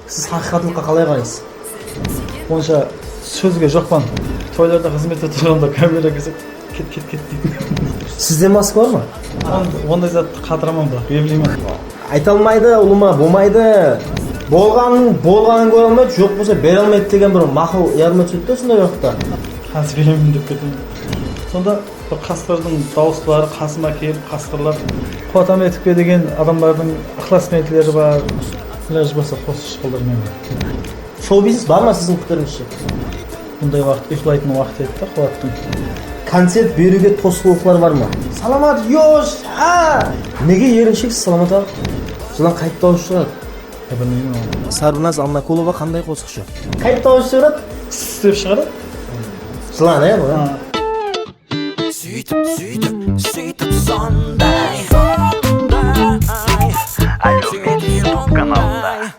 Siz haqiqatlikqa qalay qaraysiz? Onca sözge жоқпан. Toylarda қызметте тұрғанда камера келсе кет дейді. Sizde mask var mı? Ондай затты қатырамын бірақ, ебілеймін. Айта алмайды, улыма, болмайды. Болғанын көре алмайды, жоқ болса бере алмайды деген бір мақыл ярым өтеді де сондай уақытта. Қазір келемін деп кетемін. Сонда бір қасқырдың дауыстылары қасыма келіп, қасқырлар қуатам етіпке деген адамдардың ықылас-ниеттері бар. Ілаж болса қосып шықылдырмаймын. Шоу-бизнес бар ма sizin пікіріңізше? Бұндай уақыт ұйықтайтын уақыт еді да қуаттың. Konser беруге тосқауылдар бар ма? Саламат, yosh, Неге еріншексіз Саламат аға? Жылан қайт дауыс шығады. Білмеймін оны. Сарбиназ Алмакулова қандай қосықшы? Қайт дауыс шығарады? Істеп шығарады. Жылан, бұл? Сөйтіп сондай Алло, YouTube каналында